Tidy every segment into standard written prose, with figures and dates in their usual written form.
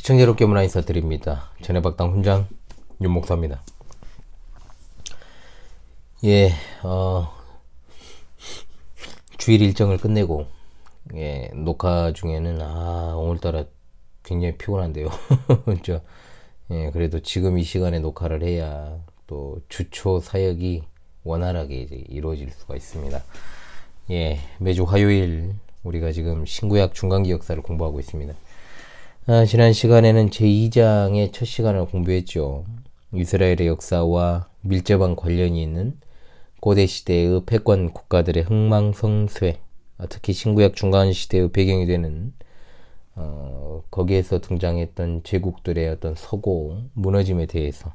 시청자 여러분께 문화 인사드립니다. 전해박당 훈장 윤목사입니다. 주일 일정을 끝내고 녹화 중에는 오늘따라 굉장히 피곤한데요. 그래도 지금 이 시간에 녹화를 해야 또 주초 사역이 원활하게 이제 이루어질 수가 있습니다. 매주 화요일 우리가 지금 신구약 중간기 역사를 공부하고 있습니다. 지난 시간에는 제2장의 첫 시간을 공부했죠. 이스라엘의 역사와 밀접한 관련이 있는 고대 시대의 패권 국가들의 흥망성쇠, 특히 신구약 중간 시대의 배경이 되는 거기에서 등장했던 제국들의 어떤 서고, 무너짐에 대해서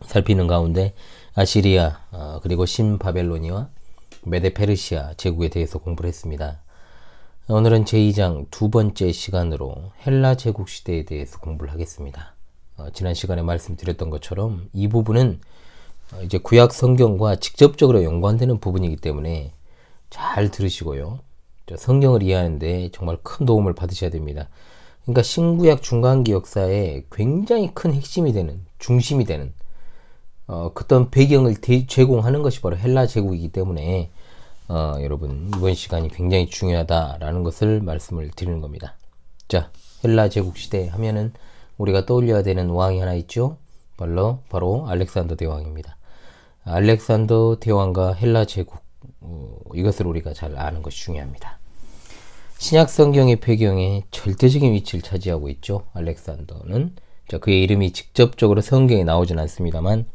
살피는 가운데 아시리아, 그리고 신바벨로니아, 메데페르시아 제국에 대해서 공부를 했습니다. 오늘은 제2장 두 번째 시간으로 헬라 제국 시대에 대해서 공부를 하겠습니다. 지난 시간에 말씀드렸던 것처럼 이 부분은 이제 구약 성경과 직접적으로 연관되는 부분이기 때문에 잘 들으시고요. 성경을 이해하는데 정말 큰 도움을 받으셔야 됩니다. 그러니까 신구약 중간기 역사에 굉장히 큰 핵심이 되는, 중심이 되는 그떤 배경을 제공하는 것이 바로 헬라 제국이기 때문에 여러분 이번 시간이 굉장히 중요하다라는 것을 말씀을 드리는 겁니다. 자, 헬라 제국 시대 하면은 우리가 떠올려야 되는 왕이 하나 있죠. 바로 알렉산더 대왕입니다. 알렉산더 대왕과 헬라 제국, 이것을 우리가 잘 아는 것이 중요합니다. 신약 성경의 배경에 절대적인 위치를 차지하고 있죠. 알렉산더는 그의 이름이 직접적으로 성경에 나오진 않습니다만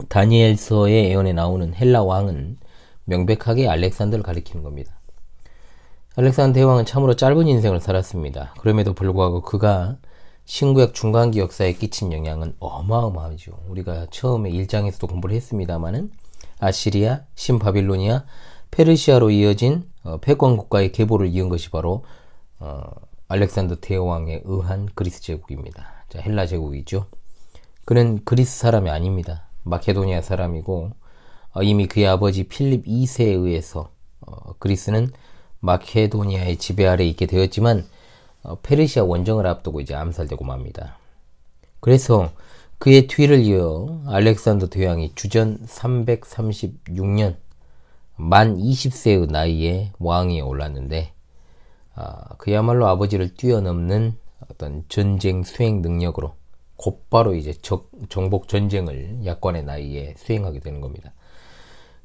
다니엘서의 예언에 나오는 헬라 왕은 명백하게 알렉산더를 가리키는 겁니다. 알렉산더 대왕은 참으로 짧은 인생을 살았습니다. 그럼에도 불구하고 그가 신구약 중간기 역사에 끼친 영향은 어마어마하죠. 우리가 처음에 1장에서도 공부를 했습니다마는 아시리아, 신바빌로니아, 페르시아로 이어진 패권 국가의 계보를 이은 것이 바로 알렉산더 대왕에 의한 그리스 제국입니다. 자, 헬라 제국이죠. 그는 그리스 사람이 아닙니다. 마케도니아 사람이고 이미 그의 아버지 필립 2세에 의해서 그리스는 마케도니아의 지배 아래 있게 되었지만 페르시아 원정을 앞두고 이제 암살되고 맙니다. 그래서 그의 뒤를 이어 알렉산더 대왕이 주전 336년 만 20세의 나이에 왕위에 올랐는데 그야말로 아버지를 뛰어넘는 어떤 전쟁 수행 능력으로 곧바로 이제 정복 전쟁을 약관의 나이에 수행하게 되는 겁니다.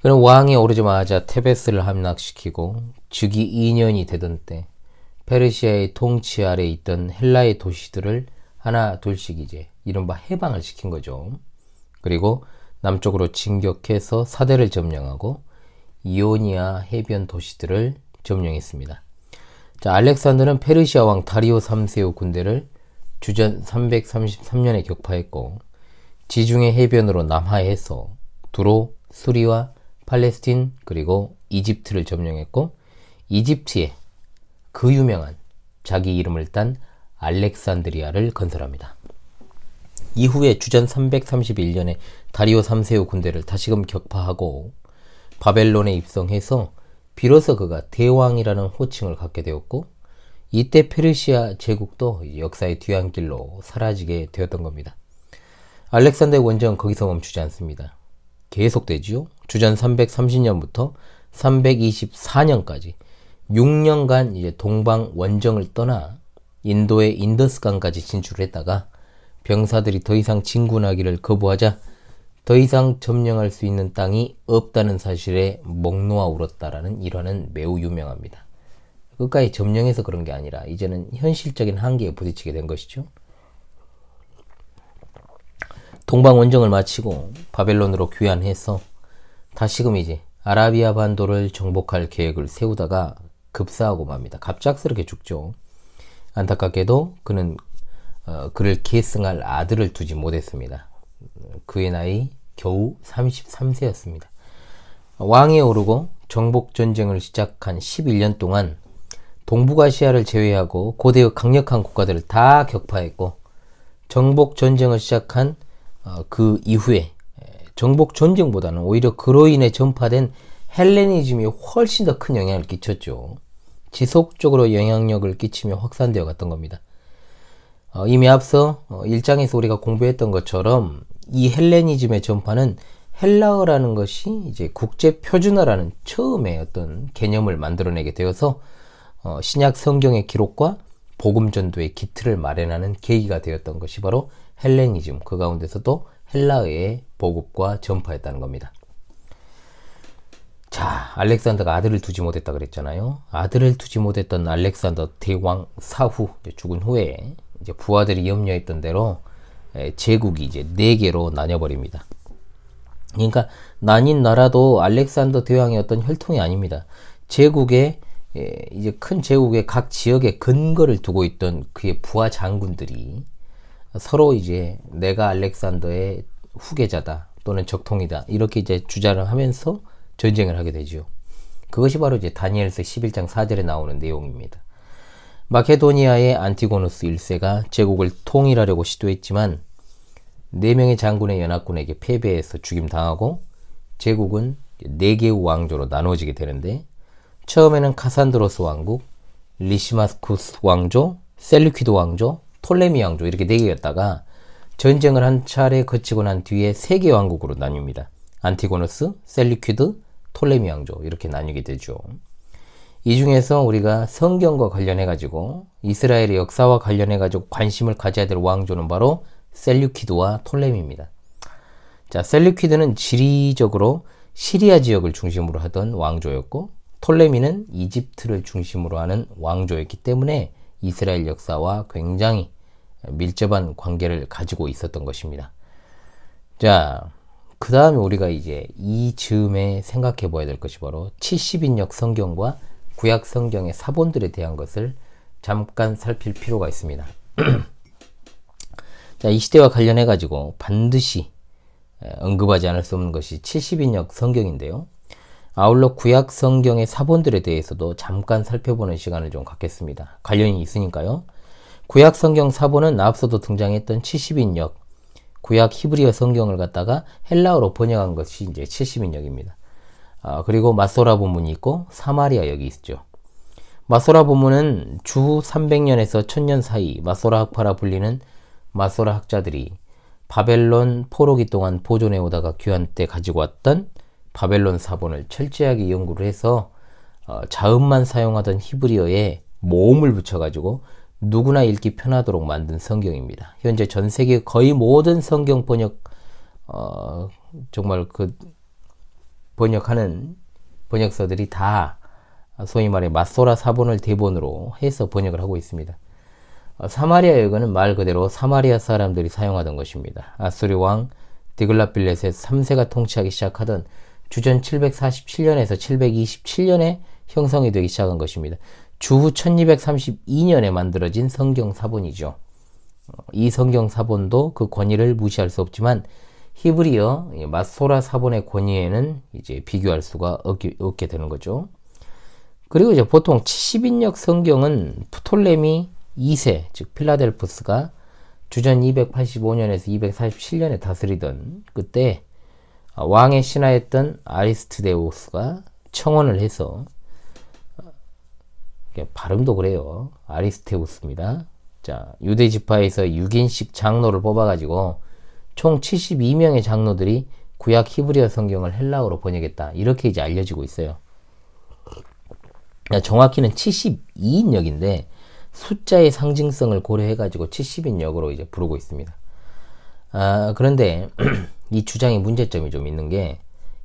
그는 왕에 오르자마자 테베스를 함락시키고 즉위 2년이 되던 때 페르시아의 통치 아래 있던 헬라의 도시들을 하나 둘씩 이제 이른바 해방을 시킨 거죠. 그리고 남쪽으로 진격해서 사대를 점령하고 이오니아 해변 도시들을 점령했습니다. 자, 알렉산더는 페르시아 왕 다리오 3세의 군대를 주전 333년에 격파했고 지중해 해변으로 남하해서 두로, 수리와 팔레스틴 그리고 이집트를 점령했고 이집트에 그 유명한 자기 이름을 딴 알렉산드리아를 건설합니다. 이후에 주전 331년에 다리오 3세의 군대를 다시금 격파하고 바벨론에 입성해서 비로소 그가 대왕이라는 호칭을 갖게 되었고 이때 페르시아 제국도 역사의 뒤안길로 사라지게 되었던 겁니다. 알렉산더의 원정은 거기서 멈추지 않습니다. 계속되지요. 주전 330년부터 324년까지 6년간 이제 동방 원정을 떠나 인도의 인더스강까지 진출을 했다가 병사들이 더 이상 진군하기를 거부하자 더 이상 점령할 수 있는 땅이 없다는 사실에 목 놓아 울었다라는 일화는 매우 유명합니다. 끝까지 점령해서 그런 게 아니라 이제는 현실적인 한계에 부딪히게 된 것이죠. 동방 원정을 마치고 바벨론으로 귀환해서 다시금 이제 아라비아 반도를 정복할 계획을 세우다가 급사하고 맙니다. 갑작스럽게 죽죠. 안타깝게도 그는 그를 계승할 아들을 두지 못했습니다. 그의 나이 겨우 33세였습니다. 왕에 오르고 정복 전쟁을 시작한 11년 동안 동북아시아를 제외하고 고대의 강력한 국가들을 다 격파했고 정복 전쟁을 시작한 그 이후에 정복 전쟁보다는 오히려 그로 인해 전파된 헬레니즘이 훨씬 더 큰 영향을 끼쳤죠. 지속적으로 영향력을 끼치며 확산되어 갔던 겁니다. 이미 앞서 1장에서 우리가 공부했던 것처럼 이 헬레니즘의 전파는 헬라어라는 것이 이제 국제 표준어라는 처음의 어떤 개념을 만들어내게 되어서 신약 성경의 기록과 복음 전도의 기틀을 마련하는 계기가 되었던 것이 바로 헬레니즘, 그 가운데서도 헬라어의 보급과 전파였다는 겁니다. 자, 알렉산더가 아들을 두지 못했다 그랬잖아요. 아들을 두지 못했던 알렉산더 대왕 사후, 죽은 후에 이제 부하들이 염려했던 대로 제국이 이제 4개로 나뉘어버립니다. 그러니까 나뉜 나라도 알렉산더 대왕의 어떤 혈통이 아닙니다. 제국의 이제 큰 제국의 각 지역에 근거를 두고 있던 그의 부하 장군들이 서로 이제 내가 알렉산더의 후계자다 또는 적통이다 이렇게 이제 주장을 하면서 전쟁을 하게 되죠. 그것이 바로 이제 다니엘서 11장 4절에 나오는 내용입니다. 마케도니아의 안티고누스 1세가 제국을 통일하려고 시도했지만 4명의 장군의 연합군에게 패배해서 죽임당하고 제국은 4개의 왕조로 나누어지게 되는데 처음에는 카산드로스 왕국, 리시마스쿠스 왕조, 셀루키드 왕조, 톨레미 왕조 이렇게 4개였다가 전쟁을 한 차례 거치고 난 뒤에 3개 왕국으로 나뉩니다. 안티고누스, 셀루키드, 톨레미 왕조 이렇게 나뉘게 되죠. 이 중에서 우리가 성경과 관련해가지고 이스라엘의 역사와 관련해가지고 관심을 가져야 될 왕조는 바로 셀류키드와 톨레미입니다. 자, 셀류키드는 지리적으로 시리아 지역을 중심으로 하던 왕조였고 톨레미는 이집트를 중심으로 하는 왕조였기 때문에 이스라엘 역사와 굉장히 밀접한 관계를 가지고 있었던 것입니다. 자, 그 다음에 우리가 이제 이 즈음에 생각해 봐야 될 것이 바로 70인역 성경과 구약 성경의 사본들에 대한 것을 잠깐 살필 필요가 있습니다. 자, 이 시대와 관련해 가지고 반드시 언급하지 않을 수 없는 것이 70인역 성경인데요. 아울러 구약 성경의 사본들에 대해서도 잠깐 살펴보는 시간을 좀 갖겠습니다. 관련이 있으니까요. 구약 성경 사본은 앞서도 등장했던 70인역, 구약 히브리어 성경을 갖다가 헬라어로 번역한 것이 이제 70인역입니다. 그리고 마소라 본문이 있고 사마리아 역이 있죠. 마소라 본문은 주 300년에서 1000년 사이 마소라 학파라 불리는 마소라 학자들이 바벨론 포로기 동안 보존해 오다가 귀환 때 가지고 왔던 바벨론 사본을 철저하게 연구를 해서 자음만 사용하던 히브리어에 모음을 붙여가지고 누구나 읽기 편하도록 만든 성경입니다. 현재 전 세계 거의 모든 성경 번역 정말 그 번역하는 번역서들이 다 소위 말해 마소라 사본을 대본으로 해서 번역을 하고 있습니다. 사마리아 역어는 말 그대로 사마리아 사람들이 사용하던 것입니다. 아수르 왕 디글라필레셋 3세가 통치하기 시작하던 주전 747년에서 727년에 형성이 되기 시작한 것입니다. 주후 1232년에 만들어진 성경 사본이죠. 이 성경 사본도 그 권위를 무시할 수 없지만 히브리어 마소라 사본의 권위에는 이제 비교할 수가 없게 되는 거죠. 그리고 이제 보통 70인역 성경은 프톨레미 2세, 즉 필라델푸스가 주전 285년에서 247년에 다스리던 그때 왕의 신하였던 아리스트데우스가 청원을 해서 발음도 그래요. 아리스테우스입니다. 자, 유대 지파에서 6인씩 장로를 뽑아가지고 총 72명의 장로들이 구약 히브리어 성경을 헬라어로 번역했다. 이렇게 이제 알려지고 있어요. 정확히는 72인역인데 숫자의 상징성을 고려해가지고 70인역으로 이제 부르고 있습니다. 그런데 이 주장의 문제점이 좀 있는 게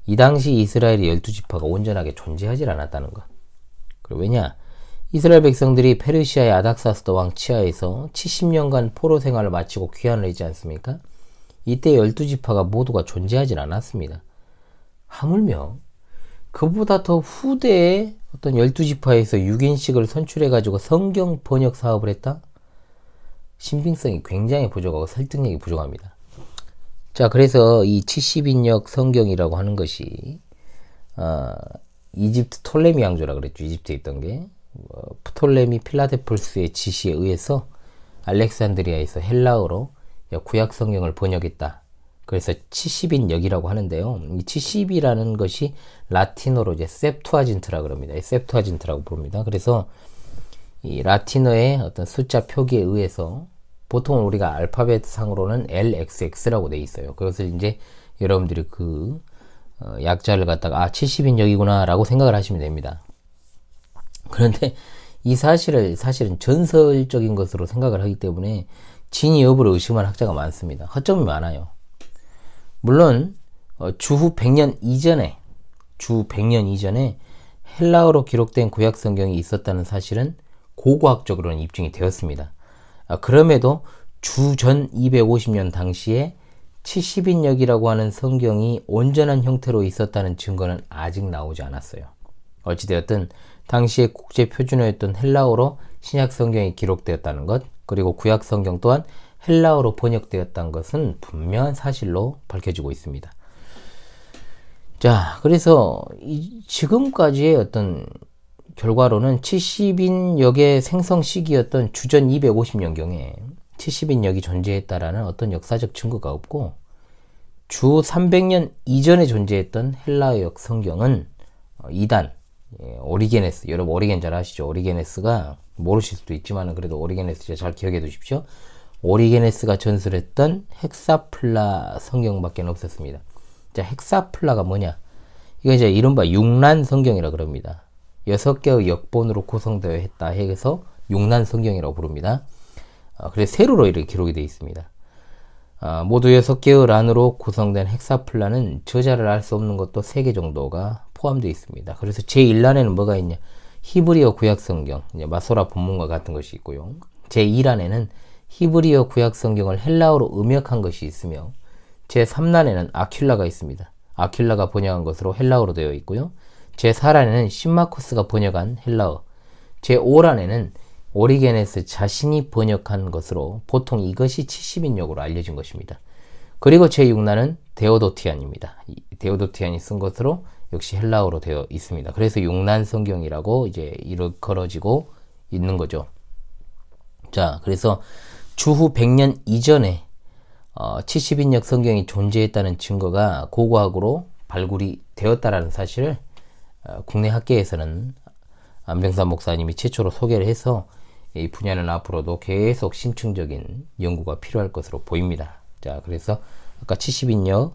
이 당시 이스라엘의 12지파가 온전하게 존재하지 않았다는 것. 그리고 왜냐? 이스라엘 백성들이 페르시아의 아닥사스다 왕 치하에서 70년간 포로 생활을 마치고 귀환을 하지 않습니까? 이때 12지파가 모두가 존재하지 않았습니다. 하물며 그보다 더 후대에 어떤 12지파에서 6인씩을 선출해가지고 성경 번역 사업을 했다? 신빙성이 굉장히 부족하고 설득력이 부족합니다. 자, 그래서 이 70인역 성경이라고 하는 것이 이집트 톨레미 왕조라 그랬죠. 이집트에 있던 게 프톨레미 필라데폴스의 지시에 의해서 알렉산드리아에서 헬라어로 구약 성경을 번역했다. 그래서 70인역이라고 하는데요. 이 70이라는 것이 라틴어로 이제 셉투아진트라 그럽니다. 셉투아진트라고 부릅니다. 그래서 이 라틴어의 어떤 숫자 표기에 의해서 보통 우리가 알파벳 상으로는 LXX라고 돼 있어요. 그것을 이제 여러분들이 그 약자를 갖다가 70인역이구나 라고 생각을 하시면 됩니다. 그런데 이 사실은 전설적인 것으로 생각을 하기 때문에 진위 여부를 의심하는 학자가 많습니다. 허점이 많아요. 물론 주후 100년 이전에 헬라어로 기록된 구약 성경이 있었다는 사실은 고고학적으로는 입증이 되었습니다. 그럼에도 주전 250년 당시에 70인역이라고 하는 성경이 온전한 형태로 있었다는 증거는 아직 나오지 않았어요. 어찌되었든 당시의 국제 표준어였던 헬라어로 신약 성경이 기록되었다는 것, 그리고 구약 성경 또한 헬라어로 번역되었다는 것은 분명한 사실로 밝혀지고 있습니다. 자, 그래서 지금까지의 어떤 결과로는 70인역의 생성 시기였던 주전 250년경에 70인역이 존재했다라는 어떤 역사적 증거가 없고, 주 300년 이전에 존재했던 헬라어역 성경은 이단, 오리게네스, 여러분 오리겐 잘 아시죠? 오리게네스가 모르실 수도 있지만 그래도 오리게네스 잘 기억해 두십시오. 오리게네스가 전설했던 헥사플라 성경밖에 없었습니다. 자, 헥사플라가 뭐냐? 이거 이제 이른바 육란 성경이라 그럽니다. 6개의 역본으로 구성되어 했다 해서 육란 성경이라고 부릅니다. 그래서 세로로 이렇게 기록이 되어 있습니다. 모두 6개의 란으로 구성된 헥사플라는 저자를 알 수 없는 것도 3개 정도가 포함되어 있습니다. 그래서 제1란에는 뭐가 있냐? 히브리어 구약 성경, 마소라 본문과 같은 것이 있고요. 제2란에는 히브리어 구약 성경을 헬라어로 음역한 것이 있으며, 제3란에는 아큘라가 있습니다. 아큘라가 번역한 것으로 헬라어로 되어 있고요. 제4란에는 신마코스가 번역한 헬라어, 제5란에는 오리게네스 자신이 번역한 것으로 보통 이것이 70인역으로 알려진 것입니다. 그리고 제6란은 데오도티안입니다. 데오도티안이 쓴 것으로 역시 헬라어로 되어 있습니다. 그래서 육란 성경이라고 이제 일컬어지고 있는 거죠. 자, 그래서 주후 100년 이전에 70인역 성경이 존재했다는 증거가 고고학으로 발굴이 되었다라는 사실을 국내 학계에서는 안병삼 목사님이 최초로 소개를 해서 이 분야는 앞으로도 계속 심층적인 연구가 필요할 것으로 보입니다. 자, 그래서 아까 70인역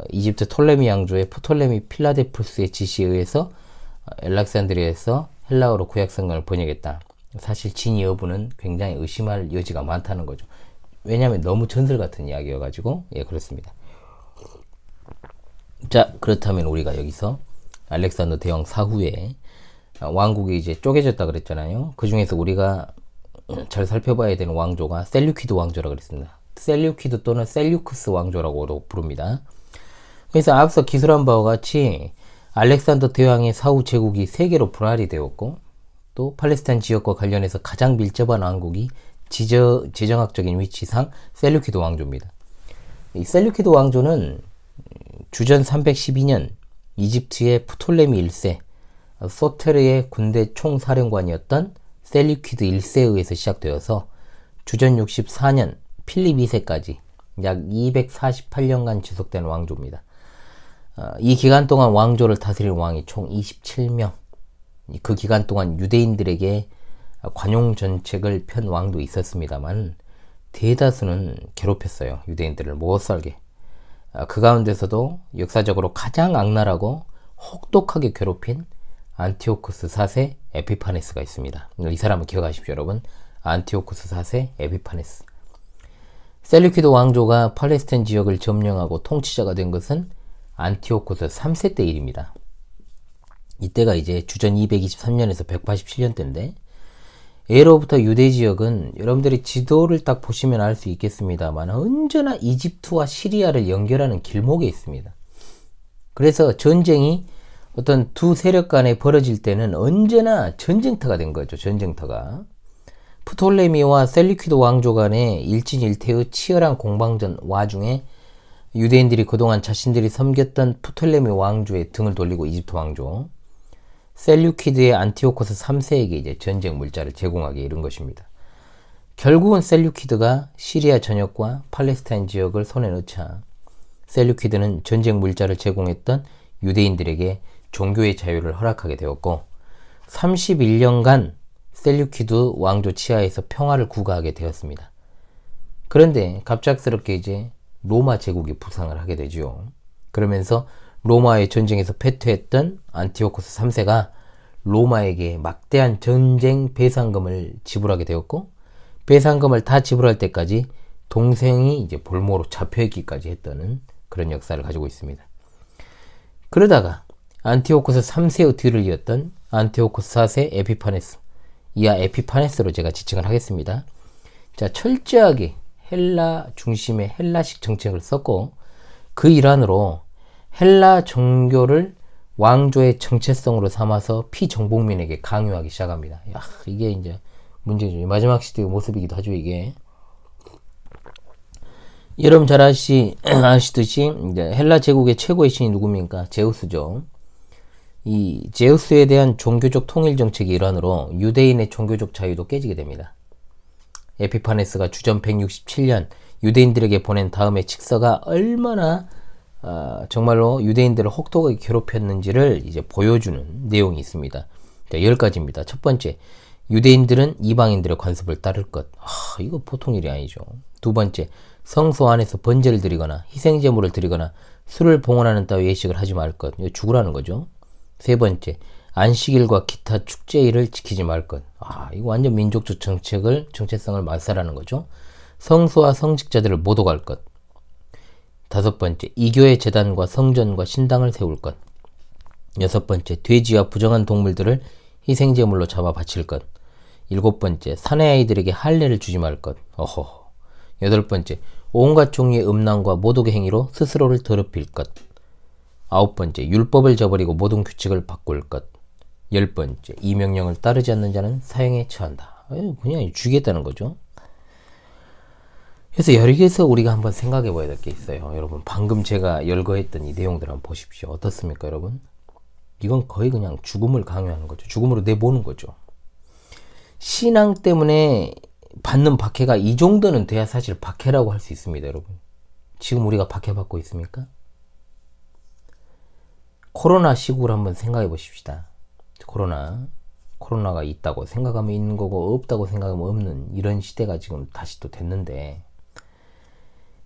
이집트 톨레미 왕조의 프톨레미 필라데푸스의 지시에 의해서 엘렉산드리아에서 헬라어로 구약 성경을 번역했다. 사실 진위 여부는 굉장히 의심할 여지가 많다는 거죠. 왜냐하면 너무 전설 같은 이야기여가지고, 예, 그렇습니다. 자, 그렇다면 우리가 여기서 알렉산더 대왕 사후에 왕국이 이제 쪼개졌다 그랬잖아요. 그 중에서 우리가 잘 살펴봐야 되는 왕조가 셀류키드 왕조라고 그랬습니다. 셀류키드 또는 셀류크스 왕조라고도 부릅니다. 그래서 앞서 기술한 바와 같이 알렉산더 대왕의 사후 제국이 3개로 분할이 되었고, 또 팔레스타인 지역과 관련해서 가장 밀접한 왕국이 지정학적인 위치상 셀류키드 왕조입니다. 이 셀류키드 왕조는 주전 312년 이집트의 프톨레미 1세 소테르의 군대 총사령관이었던 셀류키드 1세에 의해서 시작되어서 주전 64년 필립 2세까지 약 248년간 지속된 왕조입니다. 이 기간 동안 왕조를 다스린 왕이 총 27명. 그 기간 동안 유대인들에게 관용 정책을 편 왕도 있었습니다만 대다수는 괴롭혔어요. 유대인들을 못 살게. 그 가운데서도 역사적으로 가장 악랄하고 혹독하게 괴롭힌 안티오쿠스 4세 에피파네스가 있습니다. 이 사람을 기억하십시오, 여러분. 안티오쿠스 4세 에피파네스. 셀류키드 왕조가 팔레스타인 지역을 점령하고 통치자가 된 것은 안티오쿠스 3세 때 일입니다. 이때가 이제 주전 223년에서 187년 때인데, 예로부터 유대 지역은 여러분들이 지도를 딱 보시면 알 수 있겠습니다만 언제나 이집트와 시리아를 연결하는 길목에 있습니다. 그래서 전쟁이 어떤 두 세력 간에 벌어질 때는 언제나 전쟁터가 된 거죠. 전쟁터가. 프톨레미와 셀류키드 왕조 간의 일진일퇴의 치열한 공방전 와중에 유대인들이 그동안 자신들이 섬겼던 프톨레미 왕조의 등을 돌리고 이집트 왕조, 셀류키드의 안티오코스 3세에게 이제 전쟁 물자를 제공하게 이른 것입니다. 결국은 셀류키드가 시리아 전역과 팔레스타인 지역을 손에 넣자 셀류키드는 전쟁 물자를 제공했던 유대인들에게 종교의 자유를 허락하게 되었고 31년간 셀류키드 왕조 치하에서 평화를 구가하게 되었습니다. 그런데 갑작스럽게 이제 로마 제국이 부상을 하게 되죠. 그러면서 로마의 전쟁에서 패퇴했던 안티오코스 3세가 로마에게 막대한 전쟁 배상금을 지불하게 되었고 배상금을 다 지불할 때까지 동생이 이제 볼모로 잡혀있기까지 했다는 그런 역사를 가지고 있습니다. 그러다가 안티오코스 3세의 뒤를 이었던 안티오코스 4세 에피파네스, 이하 에피파네스로 제가 지칭을 하겠습니다. 자, 철저하게 헬라 중심의 헬라식 정책을 썼고 그 일환으로 헬라 종교를 왕조의 정체성으로 삼아서 피정복민에게 강요하기 시작합니다. 야, 이게 이제 문제죠. 마지막 시대의 모습이기도 하죠, 이게. 여러분 잘 아시듯이 이제 헬라 제국의 최고의 신이 누굽니까? 제우스죠. 이 제우스에 대한 종교적 통일 정책의 일환으로 유대인의 종교적 자유도 깨지게 됩니다. 에피파네스가 주전 167년 유대인들에게 보낸 다음에 직서가 얼마나 정말로 유대인들을 혹독하게 괴롭혔는지를 이제 보여주는 내용이 있습니다. 자, 10가지입니다. 첫 번째, 유대인들은 이방인들의 관습을 따를 것. 이거 보통 일이 아니죠. 두 번째, 성소 안에서 번제를 드리거나 희생제물을 드리거나 술을 봉헌하는 따위 예식을 하지 말 것. 이거 죽으라는 거죠. 세 번째, 안식일과 기타 축제일을 지키지 말 것. 이거 완전 민족적 정체성을 말살하는 거죠. 성소와 성직자들을 모독할 것. 다섯 번째, 이교의 제단과 성전과 신당을 세울 것. 여섯 번째, 돼지와 부정한 동물들을 희생제물로 잡아 바칠 것. 일곱 번째, 사내 아이들에게 할례를 주지 말 것. 여덟 번째, 온갖 종류의 음란과 모독의 행위로 스스로를 더럽힐 것. 아홉 번째, 율법을 저버리고 모든 규칙을 바꿀 것. 열 번째, 이 명령을 따르지 않는 자는 사형에 처한다. 그냥 죽이겠다는 거죠. 그래서 여기에서 우리가 한번 생각해 봐야 될 게 있어요. 여러분, 방금 제가 열거했던 이 내용들 한번 보십시오. 어떻습니까, 여러분? 이건 거의 그냥 죽음을 강요하는 거죠. 죽음으로 내보는 거죠. 신앙 때문에 받는 박해가 이 정도는 돼야 사실 박해라고 할 수 있습니다, 여러분. 지금 우리가 박해받고 있습니까? 코로나 시국을 한번 생각해 보십시다. 코로나가 있다고 생각하면 있는 거고 없다고 생각하면 없는 이런 시대가 지금 다시 또 됐는데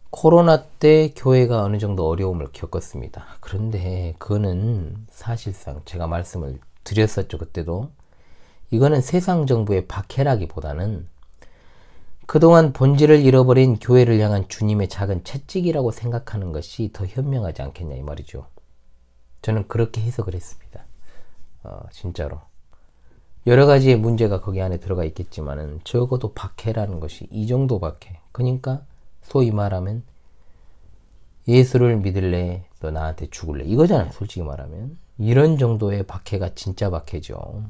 코로나 때 교회가 어느 정도 어려움을 겪었습니다. 그런데 그거는 사실상 제가 말씀을 드렸었죠, 그때도. 이거는 세상 정부의 박해라기보다는 그동안 본질을 잃어버린 교회를 향한 주님의 작은 채찍이라고 생각하는 것이 더 현명하지 않겠냐 이 말이죠. 저는 그렇게 해석을 했습니다. 진짜로. 여러 가지의 문제가 거기 안에 들어가 있겠지만은 적어도 박해라는 것이 이 정도 박해. 그러니까 소위 말하면 예수를 믿을래? 너 나한테 죽을래? 이거잖아요, 솔직히 말하면. 이런 정도의 박해가 진짜 박해죠.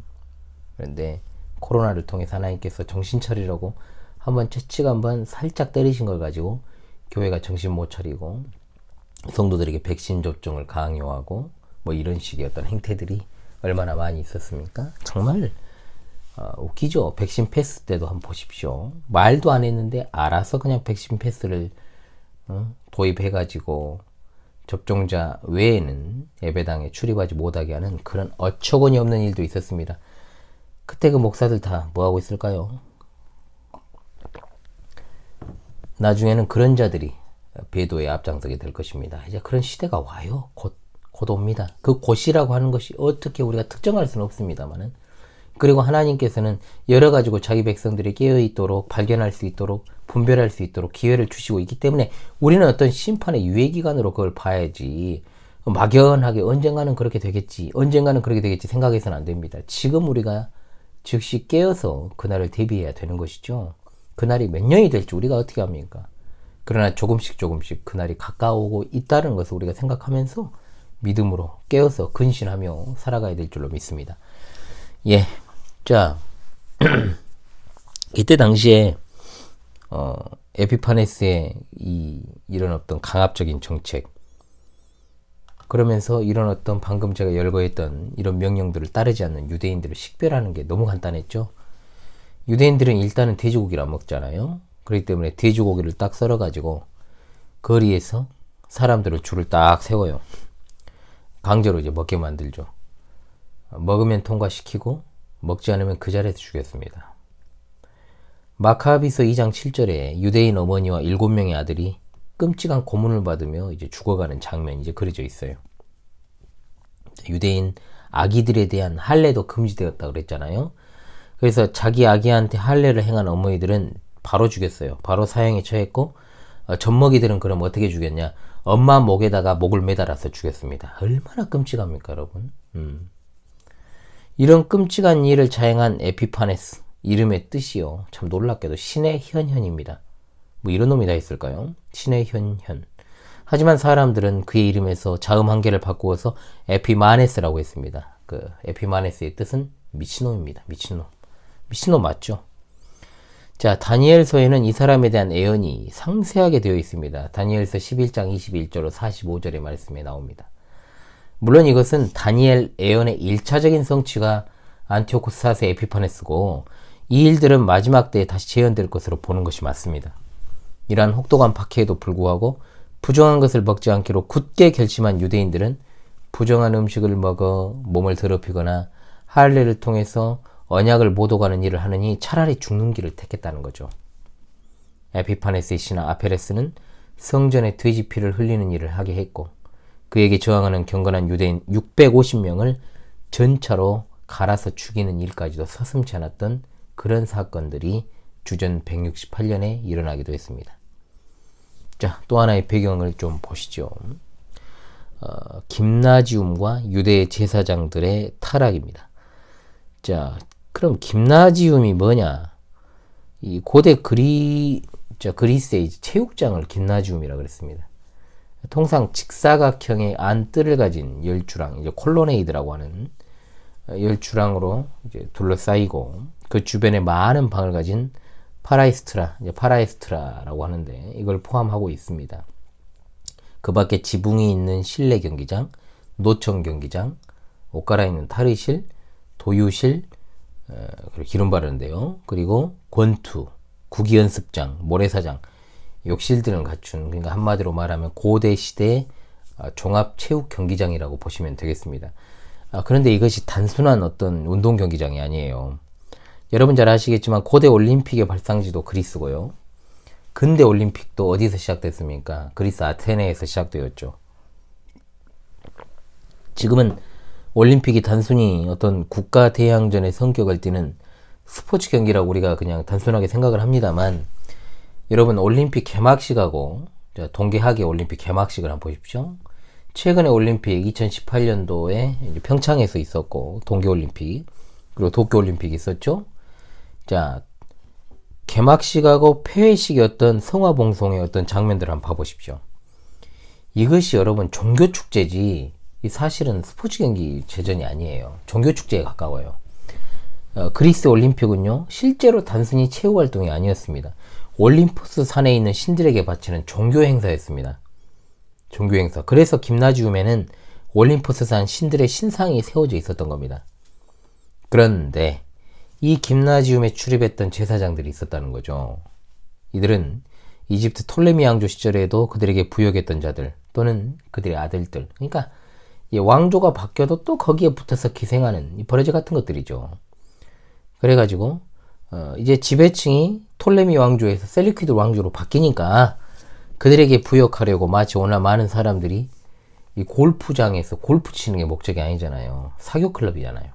그런데 코로나를 통해서 하나님께서 정신 차리라고 한번 채찍 한번 살짝 때리신 걸 가지고 교회가 정신 못 차리고 성도들에게 백신 접종을 강요하고 뭐 이런 식의 어떤 행태들이 얼마나 많이 있었습니까? 정말 웃기죠. 백신 패스 때도 한번 보십시오. 말도 안 했는데 알아서 그냥 백신 패스를 도입해가지고 접종자 외에는 예배당에 출입하지 못하게 하는 그런 어처구니 없는 일도 있었습니다. 그때 그 목사들 다 뭐하고 있을까요? 나중에는 그런 자들이 배도에 앞장서게 될 것입니다. 이제 그런 시대가 와요. 곧 옵니다. 그 곧이라고 하는 것이 어떻게 우리가 특정할 수는 없습니다만은. 그리고 하나님께서는 여러 가지고 자기 백성들이 깨어있도록 발견할 수 있도록 분별할 수 있도록 기회를 주시고 있기 때문에 우리는 어떤 심판의 유예기간으로 그걸 봐야지 막연하게 언젠가는 그렇게 되겠지 생각해서는 안 됩니다. 지금 우리가 즉시 깨어서 그날을 대비해야 되는 것이죠. 그날이 몇 년이 될지 우리가 어떻게 합니까? 그러나 조금씩 그날이 가까워오고 있다는 것을 우리가 생각하면서 믿음으로 깨어서 근신하며 살아가야 될 줄로 믿습니다. 예. 자, 이때 당시에 에피파네스의 이런 어떤 강압적인 정책, 그러면서 이런 어떤 방금 제가 열거했던 이런 명령들을 따르지 않는 유대인들을 식별하는 게 너무 간단했죠. 유대인들은 일단은 돼지고기를 안 먹잖아요. 그렇기 때문에 돼지고기를 딱 썰어가지고 거리에서 사람들을 줄을 딱 세워요. 강제로 이제 먹게 만들죠. 먹으면 통과시키고 먹지 않으면 그 자리에서 죽였습니다. 마카비서 2장 7절에 유대인 어머니와 7명의 아들이 끔찍한 고문을 받으며 이제 죽어가는 장면이 이제 그려져 있어요. 유대인 아기들에 대한 할례도 금지되었다 그랬잖아요. 그래서 자기 아기한테 할례를 행한 어머니들은 바로 죽였어요. 바로 사형에 처했고, 젖먹이들은 그럼 어떻게 죽였냐? 엄마 목에다가 목을 매달아서 죽였습니다. 얼마나 끔찍합니까, 여러분? 이런 끔찍한 일을 자행한 에피파네스, 이름의 뜻이요, 참 놀랍게도 신의 현현입니다. 뭐 이런 놈이 다 있을까요? 신의 현현. 하지만 사람들은 그의 이름에서 자음 한 개를 바꾸어서 에피마네스라고 했습니다. 그 에피마네스의 뜻은 미친놈입니다. 미친놈. 미친놈 맞죠? 자, 다니엘서에는 이 사람에 대한 예언이 상세하게 되어 있습니다. 다니엘서 11장 21절로 45절의 말씀에 나옵니다. 물론 이것은 다니엘 예언의 1차적인 성취가 안티오코스 4세 에피파네스고, 이 일들은 마지막 때에 다시 재현될 것으로 보는 것이 맞습니다. 이러한 혹독한 박해에도 불구하고 부정한 것을 먹지 않기로 굳게 결심한 유대인들은 부정한 음식을 먹어 몸을 더럽히거나 할례를 통해서 언약을 못 오가는 일을 하느니 차라리 죽는 길을 택했다는 거죠. 에피파네스의 신하 아페레스는 성전에 돼지 피를 흘리는 일을 하게 했고, 그에게 저항하는 경건한 유대인 650명을 전차로 갈아서 죽이는 일까지도 서슴지 않았던 그런 사건들이 주전 168년에 일어나기도 했습니다. 자, 또 하나의 배경을 좀 보시죠. 김나지움과 유대 제사장들의 타락입니다. 자, 그럼 김나지움이 뭐냐? 이 고대 그리스의 체육장을 김나지움이라고 그랬습니다. 통상 직사각형의 안뜰을 가진 열주랑, 이제 콜로네이드라고 하는 열주랑으로 이제 둘러싸이고, 그 주변에 많은 방을 가진 파라에스트라라고 하는데, 이걸 포함하고 있습니다. 그 밖에 지붕이 있는 실내 경기장, 노천 경기장, 옷 갈아입는 탈의실, 도유실, 그리고 기름 바르는데요. 그리고 권투, 구기연습장, 모래사장, 욕실들을 갖춘, 그러니까 한마디로 말하면 고대 시대의 종합 체육 경기장이라고 보시면 되겠습니다. 그런데 이것이 단순한 어떤 운동 경기장이 아니에요. 여러분 잘 아시겠지만 고대 올림픽의 발상지도 그리스고요. 근대 올림픽도 어디서 시작됐습니까? 그리스 아테네에서 시작되었죠. 지금은 올림픽이 단순히 어떤 국가 대항전의 성격을 띠는 스포츠 경기라고 우리가 그냥 단순하게 생각을 합니다만, 여러분 올림픽 개막식하고 동계하계 올림픽 개막식을 한번 보십시오. 최근에 올림픽 2018년도에 평창에서 있었고, 동계올림픽, 그리고 도쿄올림픽이 있었죠. 자, 개막식하고 폐회식의 어떤 성화봉송의 어떤 장면들을 한번 봐보십시오. 이것이 여러분 종교축제지, 사실은 스포츠 경기 제전이 아니에요. 종교축제에 가까워요. 그리스 올림픽은요, 실제로 단순히 체육활동이 아니었습니다. 올림푸스 산에 있는 신들에게 바치는 종교행사였습니다. 종교행사. 그래서 김나지움에는 올림푸스 산 신들의 신상이 세워져 있었던 겁니다. 그런데 이 김나지움에 출입했던 제사장들이 있었다는 거죠. 이들은 이집트 톨레미 왕조 시절에도 그들에게 부역했던 자들, 또는 그들의 아들들, 그러니까 이 왕조가 바뀌어도 또 거기에 붙어서 기생하는 이 버러지 같은 것들이죠. 그래가지고 이제 지배층이 톨레미 왕조에서 셀리퀴드 왕조로 바뀌니까 그들에게 부역하려고, 마치 오늘 많은 사람들이 이 골프장에서 골프 치는 게 목적이 아니잖아요. 사교 클럽이잖아요.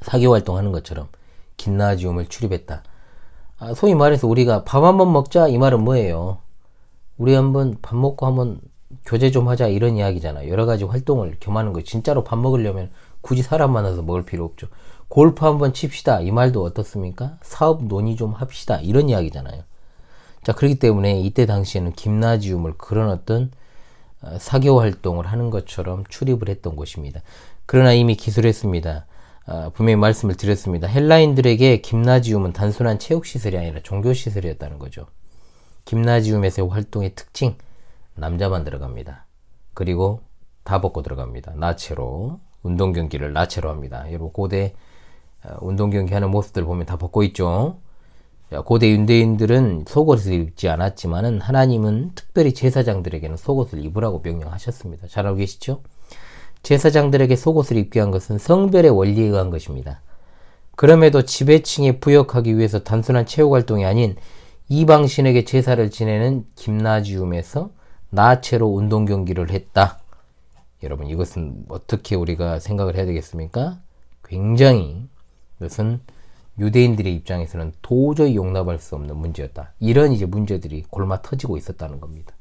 사교 활동하는 것처럼 김나지움을 출입했다. 소위 말해서 우리가 밥 한번 먹자, 이 말은 뭐예요? 우리 한번 밥 먹고 한번 교제 좀 하자, 이런 이야기잖아요. 여러 가지 활동을 겸하는 거. 진짜로 밥 먹으려면 굳이 사람 만나서 먹을 필요 없죠. 골프 한번 칩시다, 이 말도 어떻습니까? 사업 논의 좀 합시다, 이런 이야기잖아요. 자, 그렇기 때문에 이때 당시에는 김나지움을 그런 어떤 사교 활동을 하는 것처럼 출입을 했던 곳입니다. 그러나 이미 기술했습니다. 분명히 말씀을 드렸습니다. 헬라인들에게 김나지움은 단순한 체육시설이 아니라 종교시설이었다는 거죠. 김나지움에서의 활동의 특징, 남자만 들어갑니다. 그리고 다 벗고 들어갑니다. 나체로. 운동경기를 나체로 합니다. 여러분 고대 운동경기 하는 모습들 보면 다 벗고 있죠. 자, 고대 윤대인들은 속옷을 입지 않았지만은 하나님은 특별히 제사장들에게는 속옷을 입으라고 명령하셨습니다. 잘 알고 계시죠? 제사장들에게 속옷을 입게 한 것은 성별의 원리에 의한 것입니다. 그럼에도 지배층에 부역하기 위해서 단순한 체육활동이 아닌 이방신에게 제사를 지내는 김나지움에서 나체로 운동경기를 했다. 여러분, 이것은 어떻게 우리가 생각을 해야 되겠습니까? 굉장히 이것은 유대인들의 입장에서는 도저히 용납할 수 없는 문제였다. 이런 이제 문제들이 골마 터지고 있었다는 겁니다.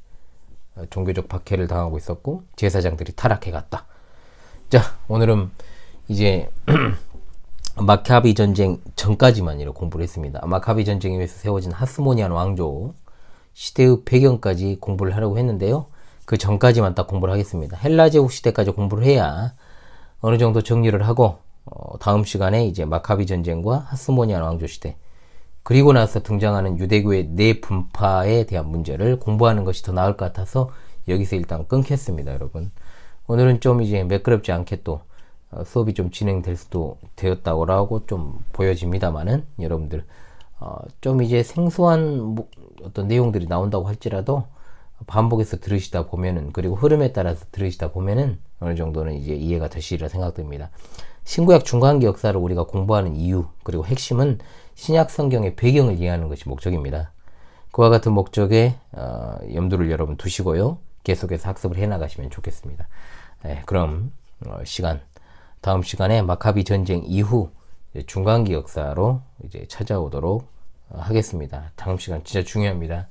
종교적 박해를 당하고 있었고 제사장들이 타락해 갔다. 자, 오늘은 이제 마카비 전쟁 전까지만 이렇게 공부를 했습니다. 마카비 전쟁에 의해서 세워진 하스모니안 왕조 시대의 배경까지 공부를 하려고 했는데요. 그 전까지만 딱 공부를 하겠습니다. 헬라 제국 시대까지 공부를 해야 어느 정도 정리를 하고 다음 시간에 이제 마카비 전쟁과 하스모니안 왕조 시대, 그리고 나서 등장하는 유대교의 네 분파에 대한 문제를 공부하는 것이 더 나을 것 같아서 여기서 일단 끊겠습니다, 여러분. 오늘은 좀 이제 매끄럽지 않게 또 수업이 좀 진행될 수도 되었다고 좀 보여집니다만은, 여러분들 좀 이제 생소한 어떤 내용들이 나온다고 할지라도 반복해서 들으시다 보면은, 그리고 흐름에 따라서 들으시다 보면은 어느 정도는 이제 이해가 되시리라 생각됩니다. 신구약 중간기 역사를 우리가 공부하는 이유, 그리고 핵심은 신약 성경의 배경을 이해하는 것이 목적입니다. 그와 같은 목적에 염두를 여러분 두시고요. 계속해서 학습을 해나가시면 좋겠습니다. 그럼 다음 시간에 마카비 전쟁 이후 중간기 역사로 이제 찾아오도록 하겠습니다. 다음 시간 진짜 중요합니다.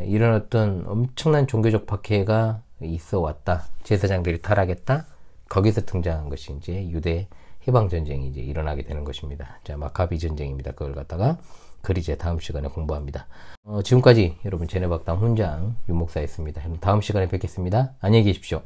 이런 어떤 엄청난 종교적 박해가 있어 왔다. 제사장들이 타락했다. 거기서 등장한 것이 이제 유대 해방 전쟁이 이제 일어나게 되는 것입니다. 자, 마카비 전쟁입니다. 그걸 갖다가 이제 다음 시간에 공부합니다. 지금까지 여러분 제네박당 훈장 윤목사였습니다. 다음 시간에 뵙겠습니다. 안녕히 계십시오.